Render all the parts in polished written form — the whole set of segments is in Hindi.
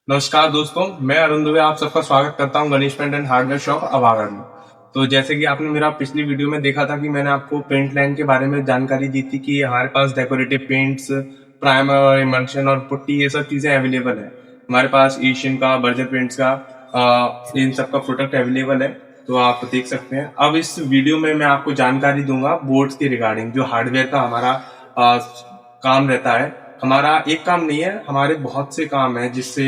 नमस्कार दोस्तों, मैं अरुण दुबे आप सबका स्वागत करता हूं Ganesh paint and hardware shop Abhagarh में। तो जैसे कि आपने मेरा पिछली वीडियो में देखा था कि मैंने आपको पेंट लाइन के बारे में जानकारी दी थी कि हमारे पास डेकोरेटिव पेंट्स, प्राइमर और इमल्शन और पुट्टी ये सब चीजें अवेलेबल है। हमारे पास एशियन का, बर्जर पेंट्स का इन सब का प्रोडक्ट अवेलेबल है, तो आप देख सकते हैं। अब इस वीडियो में मैं आपको जानकारी दूंगा बोर्ड्स के रिगार्डिंग, जो हार्डवेयर का हमारा काम रहता है। हमारा एक काम नहीं है, हमारे बहुत से काम है, जिससे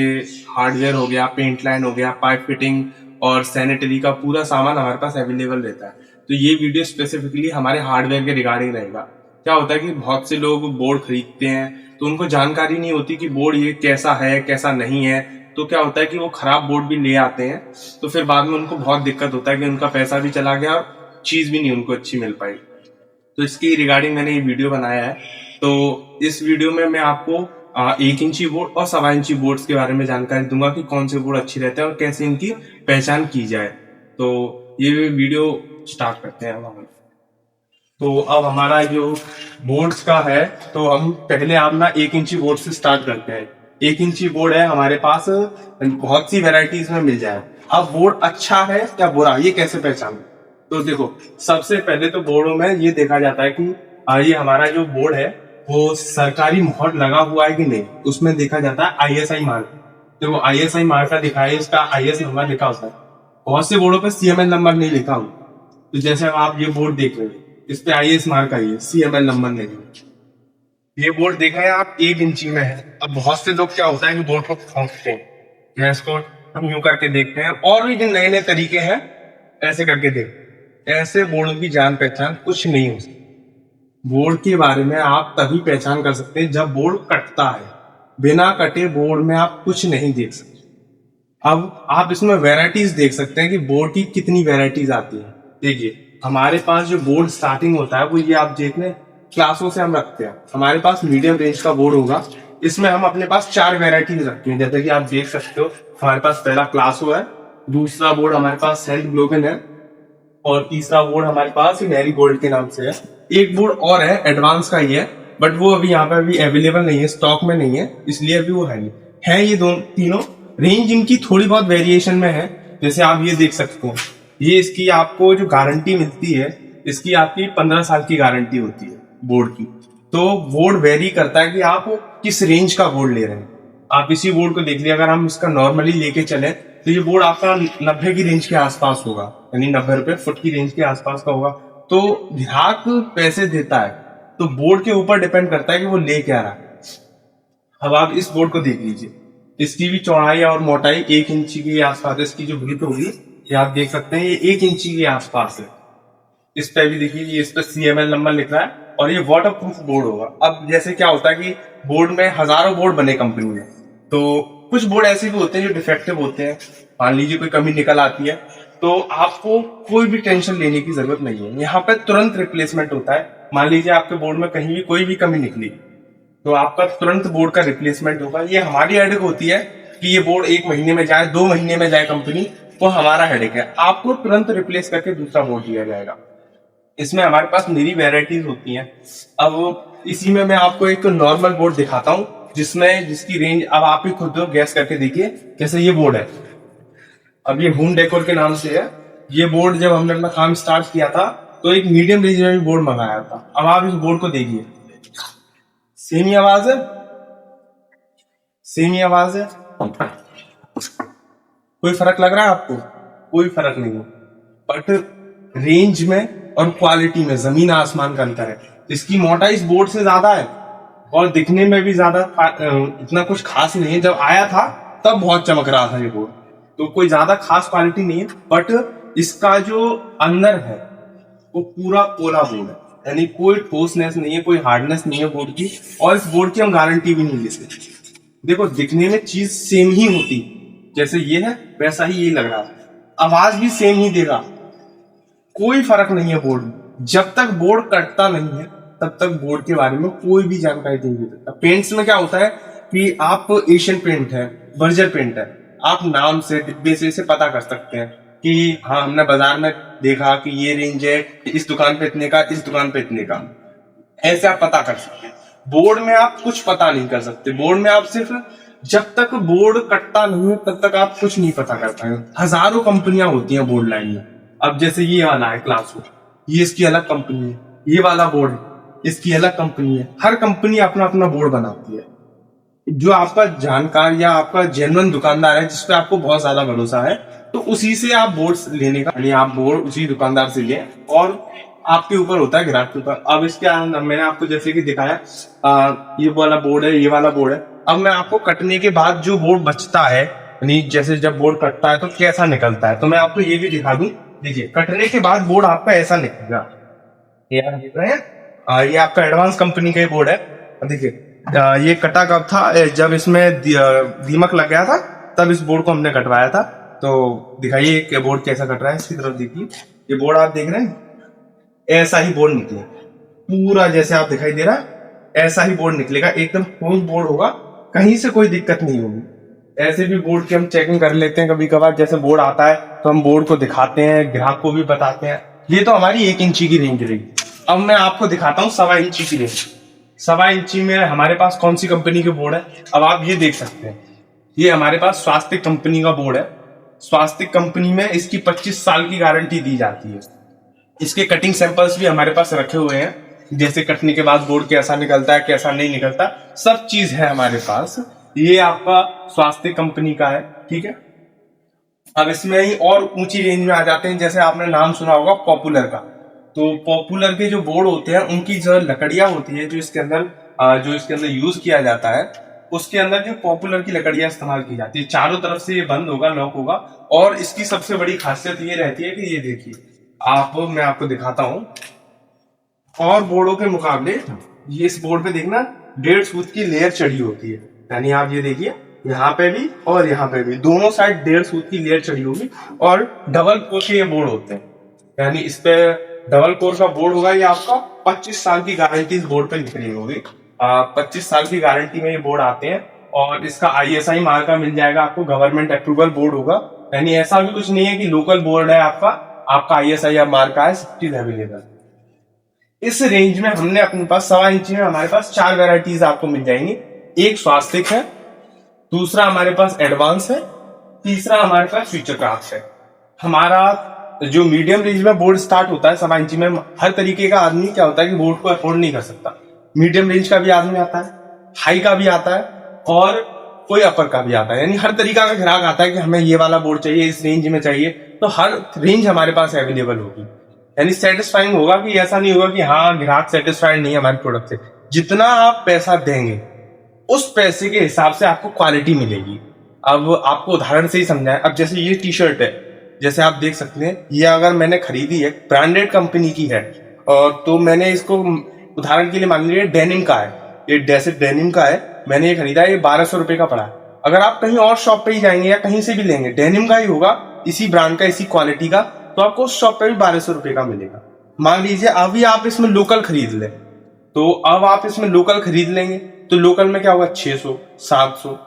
हार्डवेयर हो गया, पेंट लाइन हो गया, पाइप फिटिंग और सैनिटरी का पूरा सामान हमारे पास अवेलेबल रहता है। तो ये वीडियो स्पेसिफिकली हमारे हार्डवेयर के रिगार्डिंग रहेगा। क्या होता है कि बहुत से लोग बोर्ड खरीदते हैं तो उनको जानकारी नहीं होती कि बोर्ड ये कैसा है कैसा नहीं है। तो क्या होता है कि वो खराब बोर्ड भी ले आते हैं, तो फिर बाद में उनको बहुत दिक्कत होता है कि उनका पैसा भी चला गया और चीज भी नहीं उनको अच्छी मिल पाई। तो इसकी रिगार्डिंग मैंने ये वीडियो बनाया है। तो इस वीडियो में मैं आपको 1 इंची बोर्ड और 1.25 इंची बोर्ड्स के बारे में जानकारी दूंगा कि कौन से बोर्ड अच्छे रहते हैं और कैसे इनकी पहचान की जाए। तो ये वीडियो स्टार्ट करते हैं अब हम। तो अब हमारा जो बोर्ड्स का है, तो हम पहले आप ना 1 इंची बोर्ड से स्टार्ट करते हैं। 1 इंची बोर्ड है हमारे पास, बहुत सी वेराइटीज में मिल जाए। अब बोर्ड अच्छा है या बुरा, ये कैसे पहचाने? तो देखो, सबसे पहले तो बोर्डों में ये देखा जाता है कि ये हमारा जो बोर्ड है वो सरकारी मोहर लगा हुआ है कि नहीं। उसमें देखा जाता है आईएसआई मार्क। देखो, आईएसआई मार्क का दिखा है, इसका आईएस नंबर लिखा होता है। बहुत से बोर्डों पे सीएमएल नंबर नहीं लिखा हुआ। तो जैसे अब आप ये बोर्ड देख रहे हो, इस पे आईएस मार्क आई है, सीएमएल नंबर नहीं है। ये बोर्ड देखा है आप, 1 इंची में है। अब बहुत से लोग क्या होता है कि बोर्ड को खोंकते हैं, या इसको हम यूं करके देखते हैं, और भी जो नए नए तरीके हैं ऐसे करके देखते हैं। ऐसे बोर्डों की जान पहचान कुछ नहीं हो सकती। बोर्ड के बारे में आप तभी पहचान कर सकते हैं जब बोर्ड कटता है। बिना कटे बोर्ड में आप कुछ नहीं देख सकते। अब आप इसमें वैरायटीज देख सकते हैं कि बोर्ड की कितनी वैरायटीज आती है। देखिए, हमारे पास जो बोर्ड स्टार्टिंग होता है वो ये आप देख लें, क्लासों से हम रखते हैं। हमारे पास मीडियम रेंज का बोर्ड होगा, इसमें हम अपने पास 4 वैरायटीज रखते हैं। जैसे कि आप देख सकते हो, हमारे पास पहला क्लासो है, दूसरा बोर्ड हमारे पास सेंट ग्लोबल है, और तीसरा बोर्ड हमारे पास मैरी गोल्ड के नाम से है। एक बोर्ड और है, एडवांस का ही है, बट वो अभी यहाँ पे अभी अवेलेबल नहीं है, स्टॉक में नहीं है, इसलिए अभी वो है नहीं। है ये दोनों तीनों, रेंज इनकी थोड़ी बहुत वेरिएशन में है। जैसे आप ये देख सकते हो, ये इसकी आपको जो गारंटी मिलती है, इसकी आपकी 15 साल की गारंटी होती है बोर्ड की। तो बोर्ड वेरी करता है कि आप किस रेंज का बोर्ड ले रहे हैं। आप इसी बोर्ड को देख लिया, अगर हम इसका नॉर्मली लेके चले तो ये बोर्ड आपका 90 की रेंज के आसपास होगा, यानी 90 रुपए फुट की रेंज के आसपास का होगा। तो ग्राहक पैसे देता है, तो बोर्ड के ऊपर डिपेंड करता है कि वो ले क्या रहा है। अब आप इस बोर्ड को देख लीजिए, इसकी भी चौड़ाई और मोटाई 1 इंची के आसपास है। इसकी जो विड्थ होगी, ये आप देख सकते हैं, ये 1 इंची के आसपास है। इस पे भी देखिए, ये इस पे सीएमएल नंबर लिख रहा है, और ये वाटर प्रूफ बोर्ड होगा। अब जैसे क्या होता है कि बोर्ड में हजारों बोर्ड बने कंपनी में, तो कुछ बोर्ड ऐसे भी होते हैं जो डिफेक्टिव होते हैं। मान लीजिए कोई कमी निकल आती है, तो आपको कोई भी टेंशन लेने की जरूरत नहीं है। यहाँ पे तुरंत रिप्लेसमेंट होता है। मान लीजिए आपके बोर्ड में कहीं भी कोई भी कमी निकली, तो आपका तुरंत बोर्ड का रिप्लेसमेंट होगा। ये हमारी हेडेक होती है कि ये बोर्ड 1 महीने में जाए, 2 महीने में जाए कंपनी, वो हमारा हेडेक है। आपको तुरंत रिप्लेस करके दूसरा बोर्ड दिया जाएगा। इसमें हमारे पास मेरी वेराइटीज होती हैं। अब इसी में मैं आपको एक नॉर्मल बोर्ड दिखाता हूँ, जिसकी रेंज अब आप ही खुद गैस करके देखिए। जैसे ये बोर्ड है, अब ये होम डेकोर के नाम से है। ये बोर्ड जब हमने अपना काम स्टार्ट किया था, तो एक मीडियम रेंज में बोर्ड मंगाया था। अब आप इस बोर्ड को देखिए, सेम ही आवाज है, सेम ही आवाज है। कोई फर्क लग रहा है आपको? कोई फर्क नहीं है, बट रेंज में और क्वालिटी में जमीन आसमान का अंतर है। इसकी मोटाई इस बोर्ड से ज्यादा है, और दिखने में भी ज्यादा इतना कुछ खास नहीं है। जब आया था तब बहुत चमक रहा था ये बोर्ड, तो कोई ज्यादा खास क्वालिटी नहीं है। बट इसका जो अंदर है वो पूरा पोला बोर्ड है, यानी कोई ठोसनेस नहीं है, कोई हार्डनेस नहीं है बोर्ड की, और इस बोर्ड की हम गारंटी भी नहीं ले सकते। देखो, दिखने में चीज सेम ही होती, जैसे ये है वैसा ही ये लग रहा है, आवाज भी सेम ही देगा, कोई फर्क नहीं है बोर्ड में। जब तक बोर्ड कटता नहीं है तब तक बोर्ड के बारे में कोई भी जानकारी नहीं दे सकता। पेंट्स में क्या होता है कि आप एशियन पेंट है, बर्जर पेंट है, आप नाम से, डिब्बे से इसे पता कर सकते हैं कि हाँ, हमने बाजार में देखा कि ये रेंज है, इस दुकान पे इतने का, इस दुकान पे इतने का, ऐसे आप पता कर सकते हैं। बोर्ड में आप कुछ पता नहीं कर सकते। बोर्ड में आप सिर्फ जब तक बोर्ड कटता नहीं है तब तक आप कुछ नहीं पता कर पाएंगे। हजारों कंपनियां होती हैं बोर्ड लाइन में। अब जैसे ये वाला है क्लासवुड, ये इसकी अलग कंपनी है। ये वाला बोर्ड है, इसकी अलग कंपनी है। हर कंपनी अपना अपना बोर्ड बनाती है। जो आपका जानकार या आपका जेन्युइन दुकानदार है, जिसपे आपको बहुत ज्यादा भरोसा है, तो उसी से आप बोर्ड लेने का, यानी आप बोर्ड उसी दुकानदार से लें, और आपके ऊपर होता है, ग्राहक के ऊपर। अब इसके अंदर मैंने आपको जैसे कि दिखाया, ये वाला बोर्ड है, ये वाला बोर्ड है। अब मैं आपको कटने के बाद जो बोर्ड बचता है, यानी जैसे जब बोर्ड कटता है तो कैसा निकलता है, तो मैं आपको ये भी दिखा दूं। देखिए, कटने के बाद बोर्ड आपका ऐसा निकलेगा। ये आप देख रहे हैं, ये आपका एडवांस कंपनी का बोर्ड है। देखिए, ये कटा कब था, जब इसमें दीमक लग गया था, तब इस बोर्ड को हमने कटवाया था। तो दिखाइए कि बोर्ड कैसा कट रहा है। इसकी तरफ देखिए, ये बोर्ड आप देख रहे हैं, ऐसा ही बोर्ड निकले पूरा, जैसे आप दिखाई दे रहा है, ऐसा ही बोर्ड निकलेगा। एकदम ठोस बोर्ड होगा, कहीं से कोई दिक्कत नहीं होगी। ऐसे भी बोर्ड की हम चेकिंग कर लेते हैं कभी कभार। जैसे बोर्ड आता है तो हम बोर्ड को दिखाते हैं, ग्राहक को भी बताते हैं। ये तो हमारी 1 इंची की रेंज रही। अब मैं आपको दिखाता हूँ 1.25 इंची की रेंज। 1.25 इंची में हमारे पास कौन सी कंपनी के बोर्ड है, अब आप ये देख सकते हैं। ये हमारे पास स्वास्तिक कंपनी का बोर्ड है। स्वास्तिक कंपनी में इसकी 25 साल की गारंटी दी जाती है। इसके कटिंग सैंपल्स भी हमारे पास रखे हुए हैं, जैसे कटने के बाद बोर्ड कैसा निकलता है, कैसा नहीं निकलता, सब चीज है हमारे पास। ये आपका स्वास्तिक कंपनी का है, ठीक है। अब इसमें ही और ऊंची रेंज में आ जाते हैं। जैसे आपने नाम सुना होगा पॉपुलर का, तो पॉपुलर के जो बोर्ड होते हैं, उनकी जो लकड़ियां होती है, जो इसके अंदर यूज किया जाता है, उसके अंदर जो पॉपुलर की लकड़ियां इस्तेमाल की जाती है। चारों तरफ से ये बंद होगा, लॉक होगा। और इसकी सबसे बड़ी खासियत ये रहती है कि ये देखिए, मैं आपको दिखाता हूं, और बोर्डों के मुकाबले ये इस बोर्ड पे देखना 1.5 फुट की लेयर चढ़ी होती है। यानी आप ये देखिए, यहाँ पे भी और यहाँ पे भी दोनों साइड 1.5 फुट की लेयर चढ़ी होगी। और डबल कोर के ये बोर्ड होते हैं, यानी इस पे डबल कोर का बोर्ड होगा। ये आपका 25 साल की गारंटी इस बोर्ड पे निकली होगी। 25 साल की गारंटी में ये बोर्ड आते हैं। और इसका ISI मार्का मिल जाएगा आपको, गवर्नमेंट अप्रूवल बोर्ड होगा। यानी ऐसा भी कुछ नहीं है कि लोकल बोर्ड है आपका ISI मार्का है, सब चीज अवेलेबल। इस रेंज में हमने अपने पास 1.25 इंची में हमारे पास 4 वेराइटीज आपको मिल जाएंगी। एक स्वास्तिक है, दूसरा हमारे पास एडवांस है, तीसरा हमारे पास फ्यूचर क्राफ्ट है। हमारा जो मीडियम रेंज में बोर्ड स्टार्ट होता है 1.25 इंची में, हर तरीके का आदमी क्या होता है कि बोर्ड को अफोर्ड नहीं कर सकता। मीडियम रेंज का भी आदमी आता है, हाई का भी आता है, और कोई अपर का भी आता है। यानी हर तरीका का ग्राहक आता है कि हमें ये वाला बोर्ड चाहिए, इस रेंज में चाहिए, तो हर रेंज हमारे पास अवेलेबल होगी। यानी सेटिस्फाइंग होगा, कि ऐसा नहीं होगा कि हाँ ग्राहक सेटिस्फाइड नहीं है हमारे प्रोडक्ट से। जितना आप पैसा देंगे, उस पैसे के हिसाब से आपको क्वालिटी मिलेगी। अब आपको उदाहरण से ही समझाएं। अब जैसे ये टी शर्ट है, जैसे आप देख सकते हैं, ये अगर मैंने खरीदी है, ब्रांडेड कंपनी की है, और तो मैंने इसको उदाहरण के लिए मान लीजिए डेनिम का है, ये डेसिट डेनिम का है, मैंने ये खरीदा है, ये 1200 रुपए का पड़ा है। अगर आप कहीं और शॉप पे ही जाएंगे या कहीं से भी लेंगे, डेनिम का ही होगा, इसी ब्रांड का, इसी क्वालिटी का, तो आपको उस शॉप पे भी 1200 रुपए का मिलेगा। मान लीजिए अभी आप इसमें लोकल खरीद ले, तो अब आप इसमें लोकल खरीद लेंगे तो लोकल में क्या होगा, 600 700,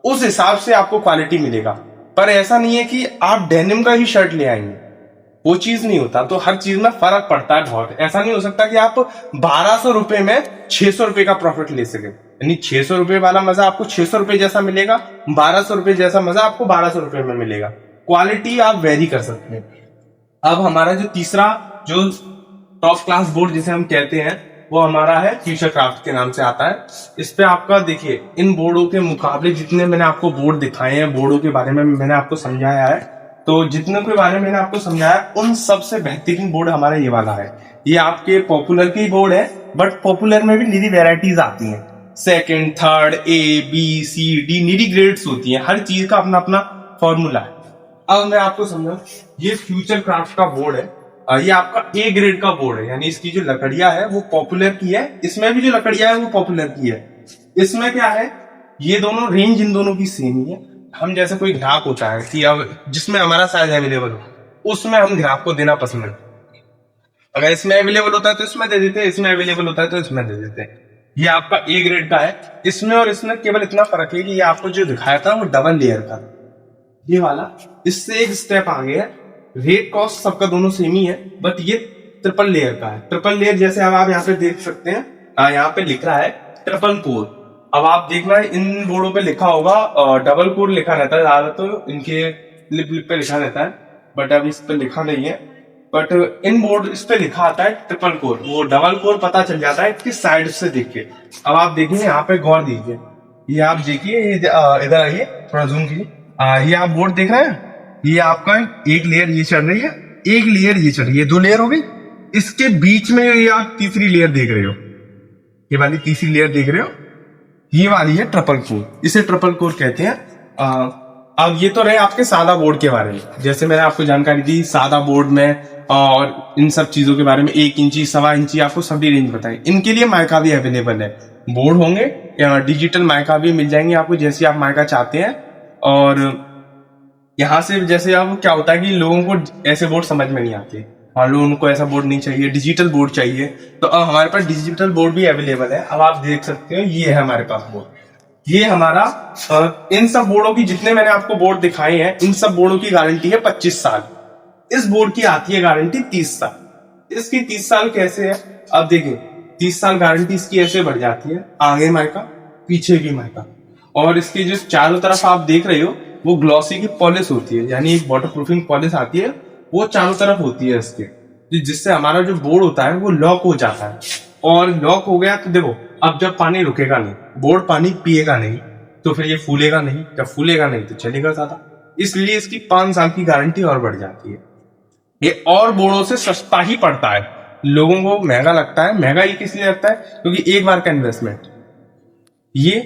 उस हिसाब से आपको क्वालिटी मिलेगा। पर ऐसा नहीं है कि आप डेनिम का ही शर्ट ले आएंगे, वो चीज नहीं होता। तो हर चीज में फर्क पड़ता है बहुत। ऐसा नहीं हो सकता कि आप 1200 रुपए में 600 रुपए का प्रॉफिट ले सके। यानी 600 रुपए वाला मजा आपको 600 रुपए जैसा मिलेगा, 1200 रुपए जैसा मजा आपको 1200 रुपए में मिलेगा। क्वालिटी आप वेरी कर सकते हैं। अब हमारा जो तीसरा, जो टॉप क्लास बोर्ड जिसे हम कहते हैं, वो हमारा है फ्यूचर क्राफ्ट के नाम से आता है। इस पे आपका देखिए, इन बोर्डों के मुकाबले जितने मैंने आपको बोर्ड दिखाए हैं, बोर्डों के बारे में मैंने आपको समझाया है, तो जितने के बारे में मैंने आपको समझाया, उन सबसे बेहतरीन बोर्ड हमारा ये वाला है। ये आपके पॉपुलर के ही बोर्ड है, बट पॉपुलर में भी निरी वेराइटीज आती हैं। 2nd, 3rd, A, B, C, D निरी ग्रेड्स होती हैं। हर चीज का अपना अपना फॉर्मूला है। अब मैं आपको समझाऊं, ये फ्यूचर क्राफ्ट का बोर्ड है, ये आपका A ग्रेड का बोर्ड है। यानी इसकी जो लकड़ियां है वो पॉपुलर की है, इसमें भी जो लकड़ियां है वो पॉपुलर की है। इसमें क्या है, ये दोनों रेंज इन दोनों की सेम ही है। हम जैसे कोई ग्राहक होता है कि अब जिसमें हमारा साइज अवेलेबल हो, उसमें हम ग्राहक को देना पसंद करते हैं। अगर इसमें अवेलेबल होता है तो इसमें दे देते हैं, इसमें अवेलेबल होता है तो इसमें दे देते हैं। ये आपका A ग्रेड का है। इसमें और इसमें केवल इतना फर्क है कि ये आपको जो दिखाया था वो डबल लेयर का, ये वाला इससे एक स्टेप आगे है। रेट कॉस्ट सबका दोनों सेम ही है, बट ये ट्रिपल लेयर का है। ट्रिपल लेयर जैसे अब आप यहाँ पे देख सकते हैं, यहाँ पे लिख रहा है ट्रिपल कोर। अब आप देखना इन बोर्डों पे लिखा होगा डबल कोर लिखा रहता है ज्यादा, तो इनके लिप पे लिखा रहता है, बट अब इस पे लिखा नहीं है। बट इन बोर्ड इस पे लिखा आता है ट्रिपल कोर, वो डबल कोर पता चल जाता है इसकी साइड से देख के। अब आप देखिए यहाँ पे गौर दीजिए, ये आप देखिए, इधर आइए थोड़ा जूम कीजिए, ये आप बोर्ड देख रहे हैं, ये आपका एक लेयर ये चल रही है, एक लेयर ये चल रही है, 2 लेयर हो गई। इसके बीच में ये आप तीसरी लेयर देख रहे हो, ये वाली तीसरी लेयर देख रहे हो, ये वाली है ट्रिपल कोर, इसे ट्रिपल कोर कहते हैं। अब ये तो रहे आपके सादा बोर्ड के बारे में, जैसे मैंने आपको जानकारी दी सादा बोर्ड में और इन सब चीजों के बारे में, 1 इंची 1.25 इंची आपको सभी रेंज बताई। इनके लिए माइका भी अवेलेबल है, बोर्ड होंगे डिजिटल माइका भी मिल जाएंगे आपको जैसे आप माइका चाहते हैं। और यहाँ से जैसे अब क्या होता है कि लोगों को ऐसे बोर्ड समझ में नहीं आते, मान लो उनको ऐसा बोर्ड नहीं चाहिए, डिजिटल बोर्ड चाहिए, तो अब हमारे पास डिजिटल बोर्ड भी अवेलेबल है। अब आप देख सकते हो ये है हमारे पास बोर्ड, ये हमारा इन सब बोर्डों की जितने मैंने आपको बोर्ड दिखाए हैं, इन सब बोर्डों की गारंटी है 25 साल। इस बोर्ड की आती है गारंटी 30 साल। इसकी 30 साल कैसे है, अब देखिए 30 साल गारंटी इसकी ऐसे बढ़ जाती है, आगे माइका पीछे भी माइका, और इसकी जो चारों तरफ आप देख रहे हो वो ग्लॉसी की पॉलिश होती है, यानी एक वाटर प्रूफिंग पॉलिश आती है, वो चारों तरफ होती है इसके, जिससे हमारा जो बोर्ड होता है वो लॉक हो जाता है। और लॉक हो गया तो देखो अब जब पानी रुकेगा नहीं, बोर्ड पानी पिएगा नहीं, तो फिर ये फूलेगा नहीं, जब फूलेगा नहीं तो चलेगा ज्यादा, इसलिए इसकी 5 साल की गारंटी और बढ़ जाती है। ये और बोर्डों से सस्ता ही पड़ता है, लोगों को महंगा लगता है। महंगा ये किस लिए लगता है, क्योंकि एक बार का इन्वेस्टमेंट, ये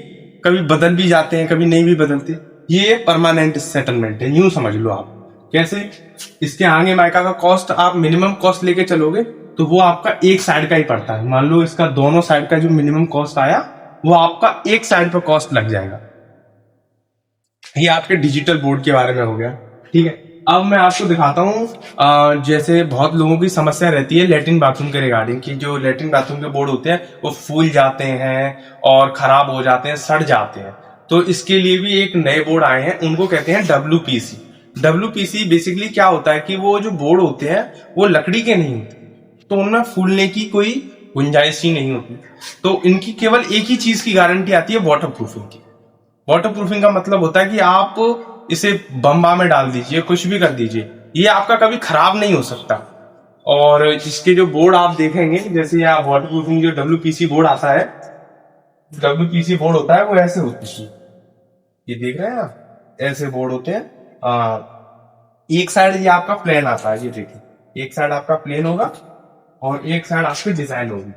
कभी बदल भी जाते हैं कभी नहीं भी बदलते, ये परमानेंट सेटलमेंट है, यूं समझ लो आप। कैसे, इसके आगे माइका का कॉस्ट आप मिनिमम कॉस्ट लेके चलोगे तो वो आपका एक साइड का ही पड़ता है। मान लो इसका दोनों साइड का जो मिनिमम कॉस्ट आया वो आपका एक साइड पर कॉस्ट लग जाएगा। ये आपके डिजिटल बोर्ड के बारे में हो गया, ठीक है। अब मैं आपको दिखाता हूँ, जैसे बहुत लोगों की समस्या रहती है लेट्रिन बाथरूम के रिगार्डिंग, कि जो लेट्रिन बाथरूम के बोर्ड होते हैं वो फूल जाते हैं और खराब हो जाते हैं, सड़ जाते हैं। तो इसके लिए भी एक नए बोर्ड आए हैं, उनको कहते हैं WPC। WPC बेसिकली क्या होता है कि वो जो बोर्ड होते हैं वो लकड़ी के नहीं होते, तो उनमें फूलने की कोई गुंजाइश ही नहीं होती। तो इनकी केवल एक ही चीज की गारंटी आती है, वाटर प्रूफिंग की। वाटर प्रूफिंग का मतलब होता है कि आप इसे बम्बा में डाल दीजिए, कुछ भी कर दीजिए, ये आपका कभी खराब नहीं हो सकता। और इसके जो बोर्ड आप देखेंगे, जैसे यहाँ वाटर प्रूफिंग जो WPC बोर्ड आता है, WPC बोर्ड होता है वो ऐसे होती है, ये देख रहे हैं आप, ऐसे बोर्ड होते हैं। एक साइड ये आपका प्लेन आता है, ये देखिए एक साइड आपका प्लेन होगा और एक साइड आपकी डिजाइन होगी।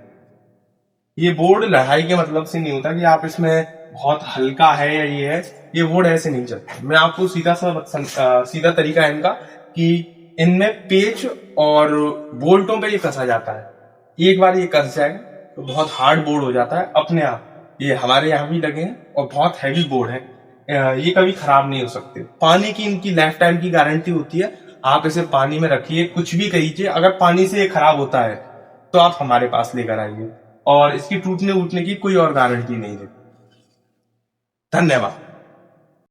ये बोर्ड लड़ाई के मतलब से नहीं होता कि आप इसमें बहुत हल्का है या ये है, ये बोर्ड ऐसे नहीं चलता। मैं आपको सीधा तरीका है इनका कि इनमें पेच और बोल्टों पे ये कसा जाता है, एक बार ये कस जाएगा तो बहुत हार्ड बोर्ड हो जाता है अपने आप। ये हमारे यहाँ भी लगे हैं और बहुत हैवी बोर्ड है, ये कभी खराब नहीं हो सकते। पानी की इनकी लाइफ टाइम की गारंटी होती है, आप इसे पानी में रखिए, कुछ भी करिए, अगर पानी से ये खराब होता है तो आप हमारे पास लेकर आइए, और इसकी टूटने उठने की कोई और गारंटी नहीं है। धन्यवाद।